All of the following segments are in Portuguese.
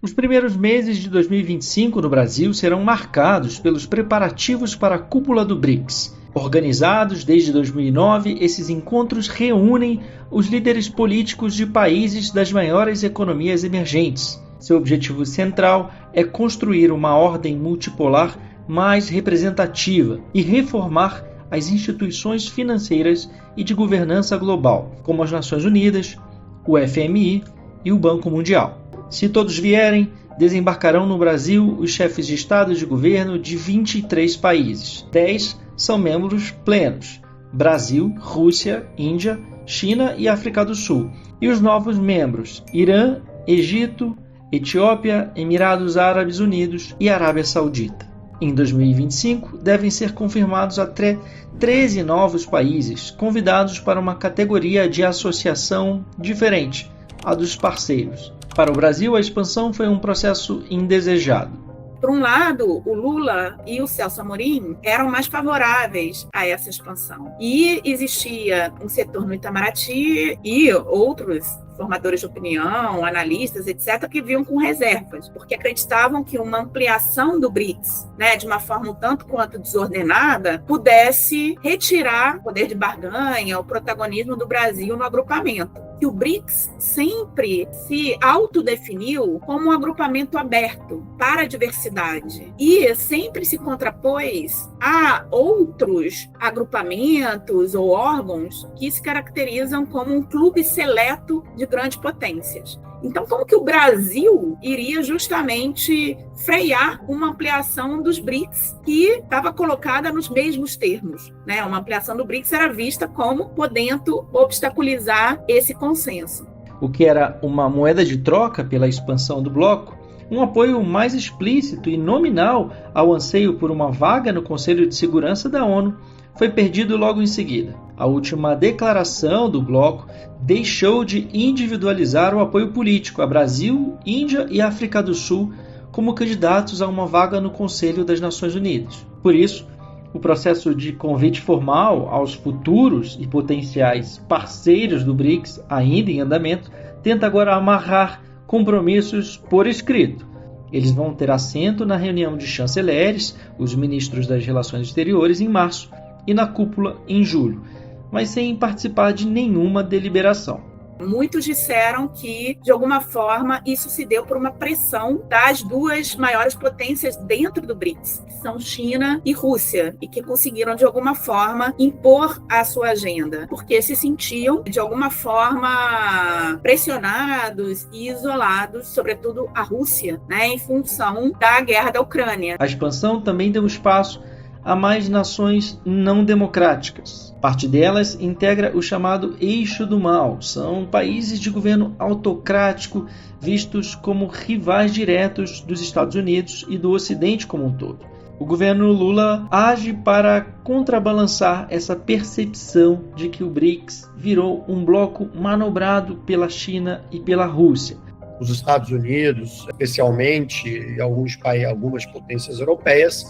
Os primeiros meses de 2025 no Brasil serão marcados pelos preparativos para a cúpula do BRICS. Organizados desde 2009, esses encontros reúnem os líderes políticos de países das maiores economias emergentes. Seu objetivo central é construir uma ordem multipolar mais representativa e reformar as instituições financeiras e de governança global, como as Nações Unidas, o FMI e o Banco Mundial. Se todos vierem, desembarcarão no Brasil os chefes de Estado e de governo de 23 países. 10 são membros plenos: Brasil, Rússia, Índia, China e África do Sul. E os novos membros: Irã, Egito, Etiópia, Emirados Árabes Unidos e Arábia Saudita. Em 2025, devem ser confirmados até 13 novos países, convidados para uma categoria de associação diferente, a dos parceiros. Para o Brasil, a expansão foi um processo indesejado. Por um lado, o Lula e o Celso Amorim eram mais favoráveis a essa expansão. E existia um setor no Itamaraty e outros formadores de opinião, analistas, etc., que viam com reservas, porque acreditavam que uma ampliação do BRICS, de uma forma um tanto quanto desordenada, pudesse retirar o poder de barganha, o protagonismo do Brasil no agrupamento. E o BRICS sempre se autodefiniu como um agrupamento aberto para a diversidade e sempre se contrapôs a outros agrupamentos ou órgãos que se caracterizam como um clube seleto de grandes potências. Então, como que o Brasil iria justamente frear uma ampliação dos BRICS que estava colocada nos mesmos termos? Uma ampliação do BRICS era vista como podendo obstaculizar esse consenso. O que era uma moeda de troca pela expansão do bloco, um apoio mais explícito e nominal ao anseio por uma vaga no Conselho de Segurança da ONU, foi perdido logo em seguida. A última declaração do bloco deixou de individualizar o apoio político a Brasil, Índia e África do Sul como candidatos a uma vaga no Conselho das Nações Unidas. Por isso, o processo de convite formal aos futuros e potenciais parceiros do BRICS, ainda em andamento, tenta agora amarrar compromissos por escrito. Eles vão ter assento na reunião de chanceleres, os ministros das Relações Exteriores, em março, e na cúpula em julho, mas sem participar de nenhuma deliberação. Muitos disseram que, de alguma forma, isso se deu por uma pressão das duas maiores potências dentro do BRICS, que são China e Rússia, e que conseguiram, de alguma forma, impor a sua agenda, porque se sentiam, de alguma forma, pressionados e isolados, sobretudo a Rússia, em função da guerra da Ucrânia. A expansão também deu espaço a mais nações não democráticas. Parte delas integra o chamado Eixo do Mal. São países de governo autocrático vistos como rivais diretos dos Estados Unidos e do Ocidente como um todo. O governo Lula age para contrabalançar essa percepção de que o BRICS virou um bloco manobrado pela China e pela Rússia. Os Estados Unidos, especialmente, e algumas potências europeias,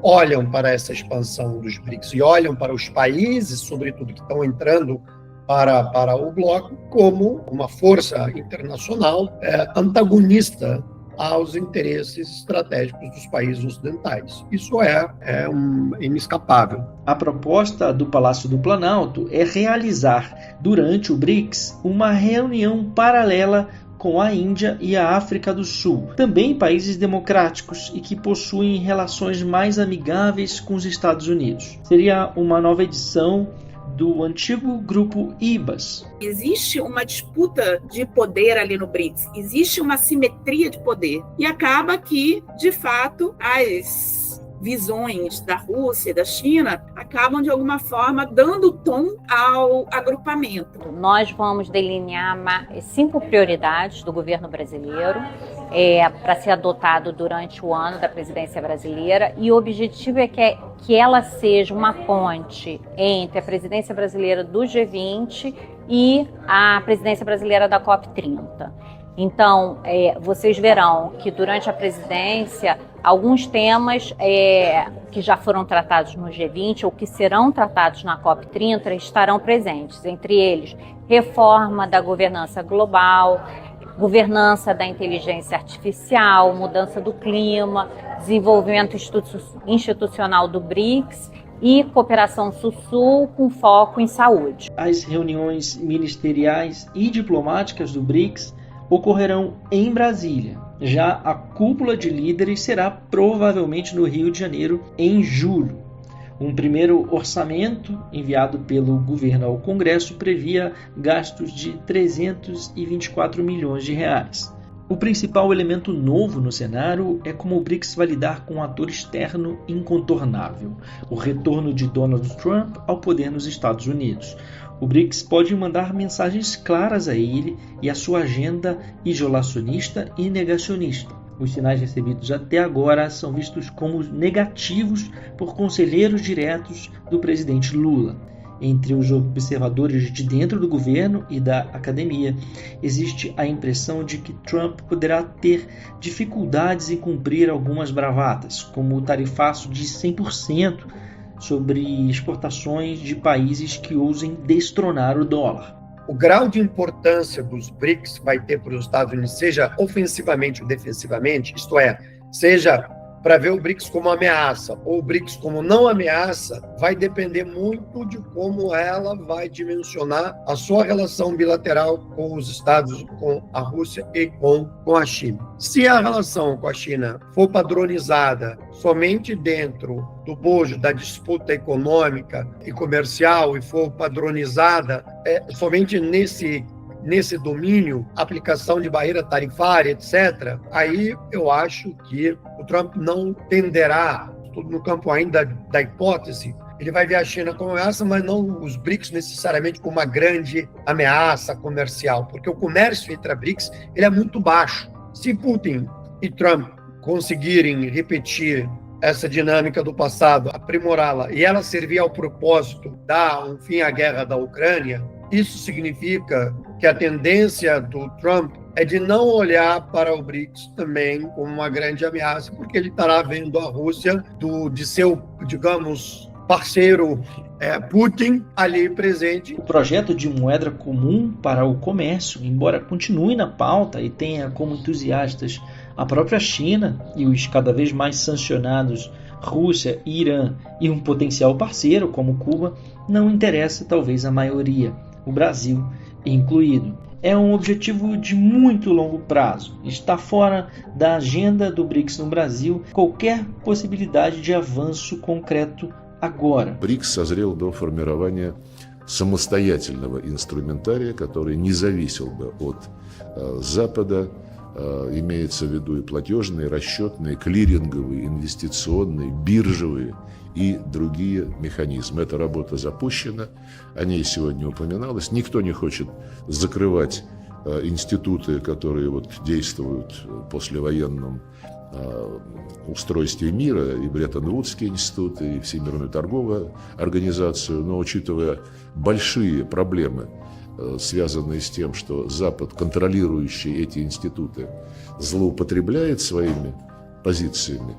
olham para essa expansão dos BRICS e olham para os países, sobretudo, que estão entrando para o bloco, como uma força internacional antagonista aos interesses estratégicos dos países ocidentais. Isso é inescapável. A proposta do Palácio do Planalto é realizar, durante o BRICS, uma reunião paralela com a Índia e a África do Sul, também países democráticos e que possuem relações mais amigáveis com os Estados Unidos. Seria uma nova edição do antigo grupo IBAS. Existe uma disputa de poder ali no BRICS, existe uma simetria de poder e acaba que, de fato, as visões da Rússia e da China acabam, de alguma forma, dando tom ao agrupamento. Nós vamos delinear 5 prioridades do governo brasileiro para ser adotado durante o ano da presidência brasileira, e o objetivo é que ela seja uma ponte entre a presidência brasileira do G20 e a presidência brasileira da COP30. Então, vocês verão que durante a presidência, alguns temas que já foram tratados no G20 ou que serão tratados na COP30 estarão presentes. Entre eles, reforma da governança global, governança da inteligência artificial, mudança do clima, desenvolvimento institucional do BRICS e cooperação Sul-Sul com foco em saúde. As reuniões ministeriais e diplomáticas do BRICS ocorrerão em Brasília. Já a cúpula de líderes será provavelmente no Rio de Janeiro em julho. Um primeiro orçamento enviado pelo governo ao Congresso previa gastos de 324 milhões de reais. O principal elemento novo no cenário é como o BRICS vai lidar com um ator externo incontornável, o retorno de Donald Trump ao poder nos Estados Unidos. O BRICS pode mandar mensagens claras a ele e à sua agenda isolacionista e negacionista. Os sinais recebidos até agora são vistos como negativos por conselheiros diretos do presidente Lula. Entre os observadores de dentro do governo e da academia, existe a impressão de que Trump poderá ter dificuldades em cumprir algumas bravatas, como o tarifaço de 100% sobre exportações de países que ousem destronar o dólar. O grau de importância dos BRICS vai ter para os Estados Unidos, seja ofensivamente ou defensivamente, isto é, seja para ver o BRICS como ameaça ou o BRICS como não ameaça, vai depender muito de como ela vai dimensionar a sua relação bilateral com os Estados, com a Rússia e com a China. Se a relação com a China for padronizada somente dentro do bojo da disputa econômica e comercial e for padronizada somente nesse domínio, aplicação de barreira tarifária, etc., aí eu acho que o Trump não tenderá, tudo no campo ainda da hipótese, ele vai ver a China como ameaça, mas não os BRICS necessariamente como uma grande ameaça comercial, porque o comércio entre a BRICS ele é muito baixo. Se Putin e Trump conseguirem repetir essa dinâmica do passado, aprimorá-la, e ela servir ao propósito dar um fim à guerra da Ucrânia, isso significa que a tendência do Trump é de não olhar para o BRICS também como uma grande ameaça, porque ele estará vendo a Rússia de seu, digamos, parceiro Putin ali presente. O projeto de moeda comum para o comércio, embora continue na pauta e tenha como entusiastas a própria China e os cada vez mais sancionados Rússia, Irã e um potencial parceiro como Cuba, não interessa talvez a maioria, o Brasil incluído. É um objetivo de muito longo prazo. Está fora da agenda do BRICS no Brasil qualquer possibilidade de avanço concreto agora. БРИКС созрел до формирования самостоятельного инструментария, который не зависел бы от Запада, имеется в виду и платежные, расчетные, клиринговые, инвестиционные, биржевые и другие механизмы. Эта работа запущена, о ней сегодня упоминалось. Никто не хочет закрывать институты, которые действуют в послевоенном устройстве мира, и Бреттон-Вудский институт, и Всемирную торговую организацию, но учитывая большие проблемы, связанные с тем, что Запад, контролирующий эти институты, злоупотребляет своими позициями,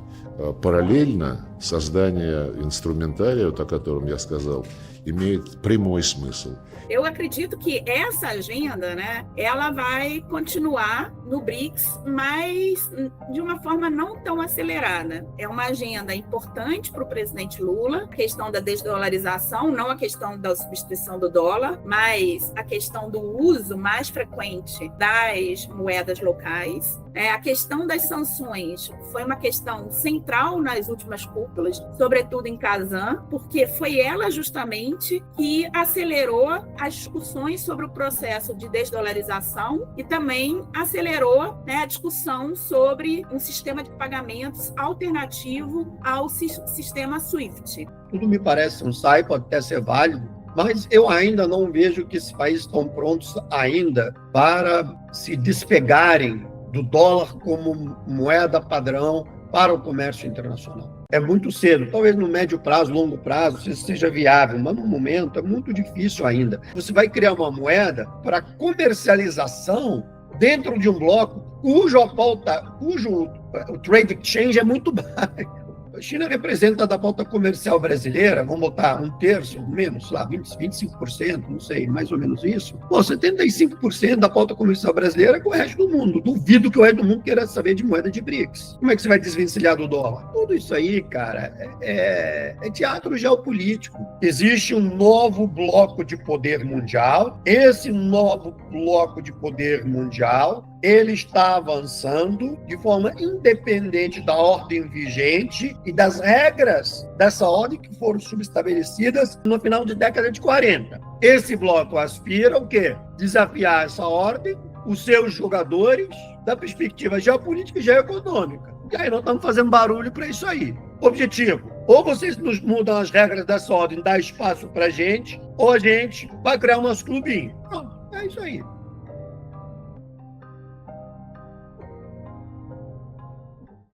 параллельно создание инструментария, о котором я сказал, имеет прямой смысл. Eu acredito que essa agenda, né, ela vai continuar no BRICS, mas de uma forma não tão acelerada. É uma agenda importante para o presidente Lula, a questão da desdolarização, não a questão da substituição do dólar, mas a questão do uso mais frequente das moedas locais. A questão das sanções foi uma questão central nas últimas cúpulas, sobretudo em Kazan, porque foi ela justamente que acelerou as discussões sobre o processo de desdolarização e também acelerou a discussão sobre um sistema de pagamentos alternativo ao sistema SWIFT. Tudo me parece um SAI, pode até ser válido, mas eu ainda não vejo que esses países estão prontos ainda para se despegarem do dólar como moeda padrão para o comércio internacional. É muito cedo, talvez no médio prazo, longo prazo, isso seja viável, mas no momento é muito difícil ainda. Você vai criar uma moeda para comercialização dentro de um bloco cujo o trade exchange é muito baixo. A China representa da pauta comercial brasileira, vamos botar 1/3, menos, sei lá, 25%, não sei, mais ou menos isso. Pô, 75% da pauta comercial brasileira é com o resto do mundo. Duvido que o resto do mundo queira saber de moeda de BRICS. Como é que você vai desvencilhar do dólar? Tudo isso aí, cara, é teatro geopolítico. Existe um novo bloco de poder mundial. Esse novo bloco de poder mundial, ele está avançando de forma independente da ordem vigente e das regras dessa ordem que foram subestabelecidas no final da década de 40. Esse bloco aspira o quê? Desafiar essa ordem, os seus jogadores, da perspectiva geopolítica e geoeconômica. E aí nós estamos fazendo barulho para isso aí. Objetivo: ou vocês nos mudam as regras dessa ordem, dá espaço para a gente, ou a gente vai criar o nosso clubinho. Pronto, é isso aí.